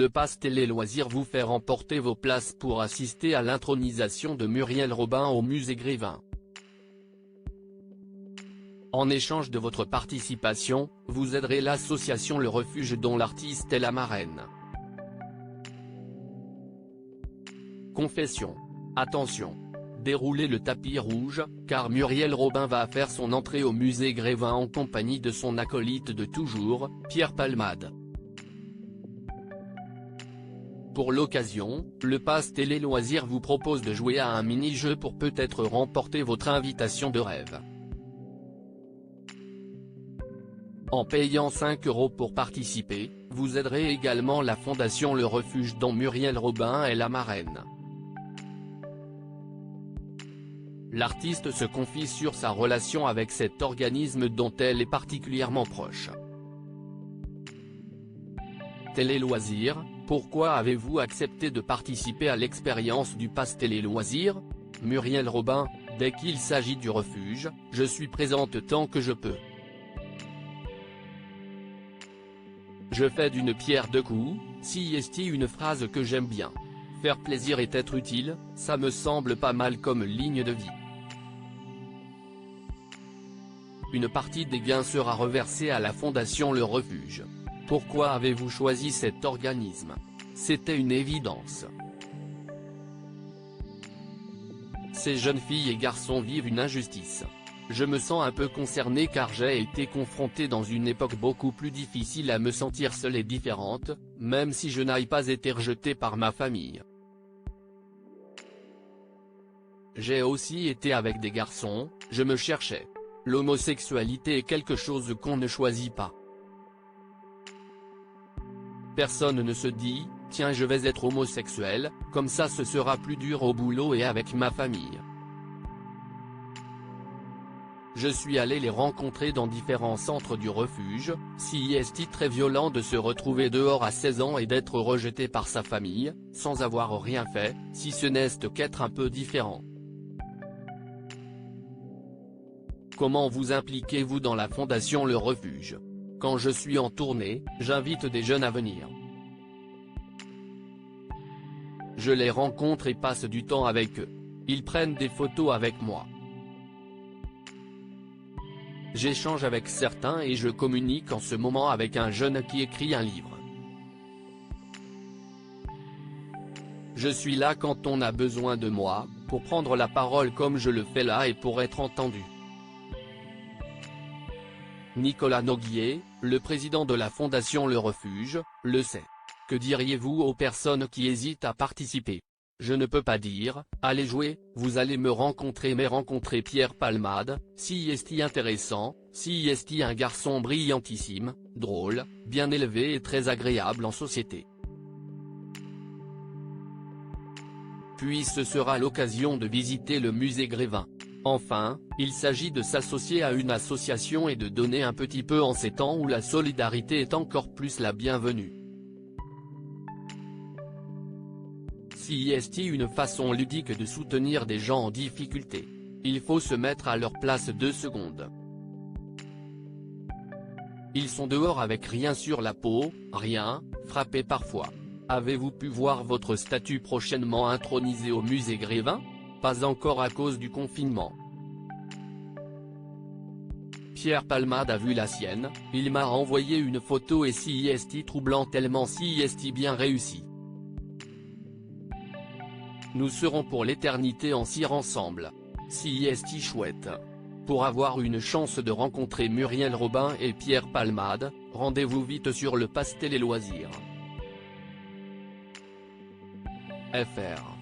le pass Télé Loisirs vous fait remporter vos places pour assister à l'intronisation de Muriel Robin au musée Grévin. En échange de votre participation, vous aiderez l'association Le Refuge dont l'artiste est la marraine. Confession. Attention. Déroulez le tapis rouge, car Muriel Robin va faire son entrée au musée Grévin en compagnie de son acolyte de toujours, Pierre Palmade. Pour l'occasion, le pass Télé Loisirs vous propose de jouer à un mini-jeu pour peut-être remporter votre invitation de rêve. En payant 5 € pour participer, vous aiderez également la fondation Le Refuge dont Muriel Robin est la marraine. L'artiste se confie sur sa relation avec cet organisme dont elle est particulièrement proche. Télé Loisirs, pourquoi avez-vous accepté de participer à l'expérience du pass Télé Loisirs? Muriel Robin, dès qu'il s'agit du refuge, je suis présente tant que je peux. Je fais d'une pierre deux coups, si est une phrase que j'aime bien. Faire plaisir et être utile, ça me semble pas mal comme ligne de vie. Une partie des gains sera reversée à la fondation Le Refuge. Pourquoi avez-vous choisi cet organisme? C'était une évidence. Ces jeunes filles et garçons vivent une injustice. Je me sens un peu concerné car j'ai été confronté dans une époque beaucoup plus difficile à me sentir seule et différente, même si je n'ai pas été rejeté par ma famille. J'ai aussi été avec des garçons, je me cherchais. L'homosexualité est quelque chose qu'on ne choisit pas. Personne ne se dit, tiens je vais être homosexuel, comme ça ce sera plus dur au boulot et avec ma famille. Je suis allé les rencontrer dans différents centres du refuge, si est très violent de se retrouver dehors à 16 ans et d'être rejeté par sa famille, sans avoir rien fait, si ce n'est qu'être un peu différent. Comment vous impliquez-vous dans la fondation Le Refuge? Quand je suis en tournée, j'invite des jeunes à venir. Je les rencontre et passe du temps avec eux. Ils prennent des photos avec moi. J'échange avec certains et je communique en ce moment avec un jeune qui écrit un livre. Je suis là quand on a besoin de moi, pour prendre la parole comme je le fais là et pour être entendu. Nicolas Noguier, le président de la fondation Le Refuge, le sait. Que diriez-vous aux personnes qui hésitent à participer? Je ne peux pas dire, allez jouer, vous allez me rencontrer mais rencontrer Pierre Palmade, si est intéressant, si est un garçon brillantissime, drôle, bien élevé et très agréable en société. Puis ce sera l'occasion de visiter le musée Grévin. Enfin, il s'agit de s'associer à une association et de donner un petit peu en ces temps où la solidarité est encore plus la bienvenue. Si est une façon ludique de soutenir des gens en difficulté. Il faut se mettre à leur place 2 secondes. Ils sont dehors avec rien sur la peau, rien, frappés parfois. Avez-vous pu voir votre statue prochainement intronisée au musée Grévin? Pas encore à cause du confinement. Pierre Palmade a vu la sienne, il m'a envoyé une photo et si est troublant tellement si est bien réussi. Nous serons pour l'éternité en cire ensemble. Si est chouette. Pour avoir une chance de rencontrer Muriel Robin et Pierre Palmade, rendez-vous vite sur le pass Télé Loisirs. FR